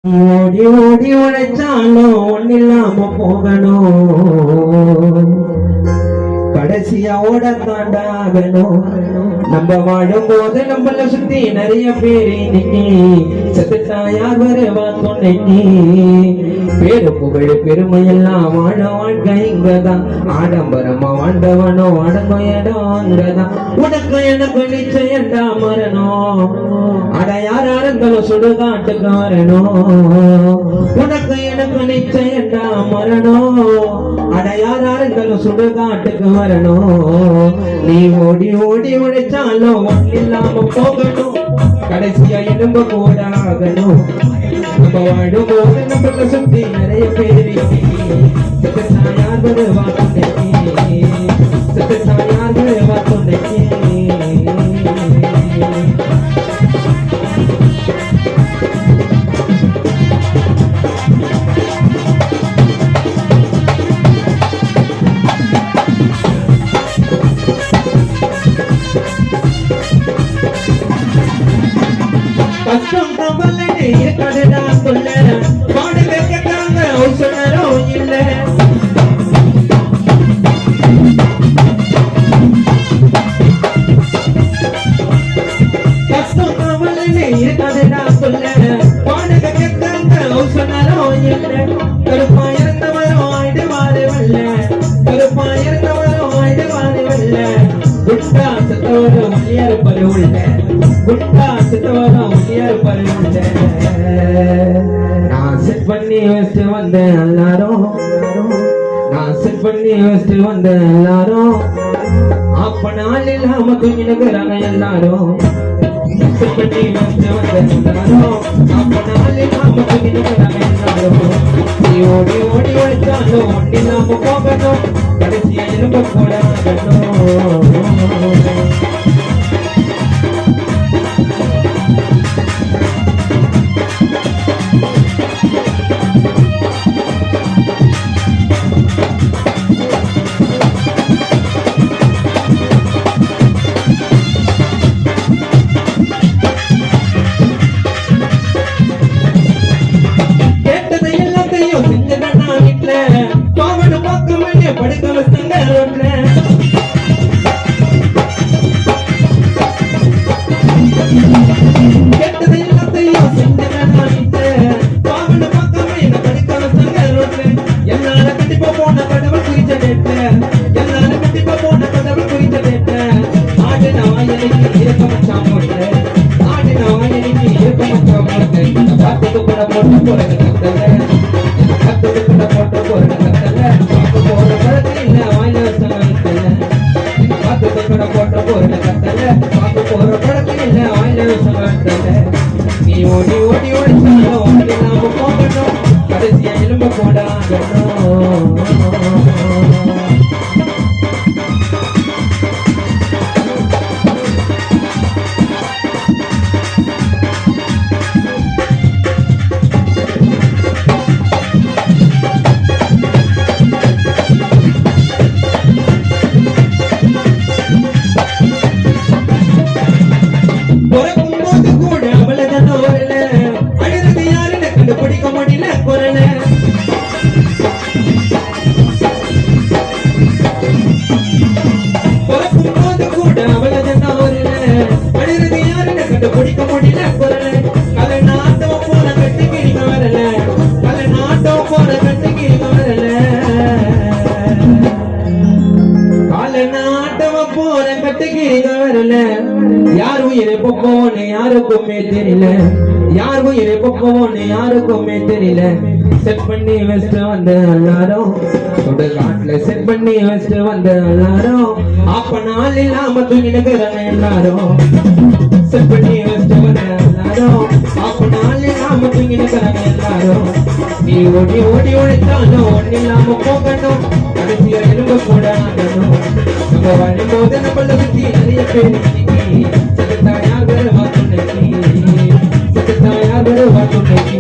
ஓடி ஓடி உழைச்சாலும் ஒன்னில்லாம போகணும், கடைசியா ஓட தாண்டாகணும். நம்ம வாழும் போது நம்மள சுத்தி நிறைய பேர் இன்னைக்கு செத்துட்டா யார் வருவா துணைக்கு. பேரு புகழ் பெருமை எல்லாம் வாழ வாழ்க்கை இங்கதான், ஆடம்பரமா வாழ்ந்தவனோ அடங்கும் இடம் அங்கதான். உனக்கு எனக்கு நிச்சயண்டா மரணம், அட யாரா இருந்தாலும் சுடுகாட்டுக்கு வரணும். உனக்கு எனக்கு நிச்சயண்டா மரணம், அட யாரா இருந்தாலும் சுடுகாட்டுக்கு வரணும். நீ ஓடி ஓடி உழைச்சாலும் இல்லாம போகணும், கடைசியா எலும்பு கூட ஆகணும். நம்ம வாழும் போது நம்மள சுத்தி நிறைய பேரு யார் வருவா துணைக்கு, யார் வருவா துணைக்கு. கஷ்டம் கவலை கடடா சொல்ல பாடு வைக்கிறாங்க சொன்னரும் இல்ல. கஷ்டம் கவலை கடடா சொல்ல பாடு வைக்கிறாங்க சொன்னரும் இல்ல. கருப்பா இருந்தவரும் ஆயிடுவாரு வல்ல, கருப்பா இருந்தவரும் ஆயிடுவாரு வல்ல. குட்டா சத்தவரும் ஒளியாரு பரு உள்ள, குட்டா சத்தவரும் ஒளியாரு பரு உள்ள. நான் செட் பண்ணி வச்சு வந்தேன் எல்லாரும், நான் செட் பண்ணி வச்சு வந்தேன் எல்லாரும். அப்ப நாள் இல்லாம தூங்கினுக்குறாங்க எல்லாரும். செட் பண்ணி வச்சு வந்தேன் எல்லாரும், அப்ப நாள் இல்லாம தூங்கினுக்குறாங்க எல்லாரும். நீ ஓடி ஓடி உழைச்சாலும் ஒன்னில்லாம போகணும், கடைசியா எலும்ப கூட ஆகணும். படுக்க வசங்க ரோட்ல கேட்டது எல்லாத்தையும் செஞ்ச பாவன பக்கமே படுக்க வசங்க ரோட்ல. எல்லாரும் கண்டிப்பா போன கடவுள் குறிச்ச நேற்று, எல்லாரும் கண்டிப்பா போன கடவுள் குறிச்ச நேற்று. ஆடு நாயனைக்கு இருக்க மச்சான் போட்டு, ஆடு நாயனைக்கு இருக்க மச்சான் போட்டு. காத்துக்கு கூட போட்டு போறது கத்தல, காத்துக்கு கூட போட்டு போறது கத்தல. போற பழக்கம் இல்ல வாயில வசனத்துல, காத்துக்கு கூட போட்ட போறது கத்தல. பார்க்க போற பழக்கம் இல்ல வாயில வசனத்துல. நீ ஓடி ஓடி ஓடிச்சாலும் ஓடி நாம போகணும், கடைசியா எலும்ப கூட ஆகணும். பிறக்கும்போது கூட அவளதான் வரல, அழுது யாருன்னு கண்டுபிடிக்க முடியல குரல. பிறக்கும்போது கூட அவளதான் வரல, அழுது யாருன்னு கண்டுபிடிக்க முடியல குரல. கலை நாட்டம் போற கட்டுக்கிழிக்க வரல, கலை நாட்டம் போற கட்டுக்கிழிக்க வரல. காலை நாட்டவ போற கட்டுக்கிழிக்க வரல. யார் உயிரை போன்னு யாருக்குமே தெரியல, யார் உயிரை போன்னு யாருக்குமே தெரியல. செட் பண்ணி வச்சுட்டு வந்த எல்லாரும், சுடுகாட்டுல செட் பண்ணி வச்சுட்டு வந்த எல்லாரும். அப்ப நாள் இல்லாம தூங்கினுக்குறாங்க எல்லாரும். செட் பண்ணி வச்சுட்டு வந்த எல்லாரும், அப்ப நாள் இல்லாம தூங்கினுக்குறாங்க எல்லாரும். நீ ஓடி ஓடி உழைச்சாலும் ஒன்னில்லாம போகணும், கடைசியா எலும்ப கூட ஆகணும். நம்ம வாழும்போது நம்மள சுத்தி நிறைய பேர் யார் வருவா துணைக்கு, யார் வருவா துணைக்கு.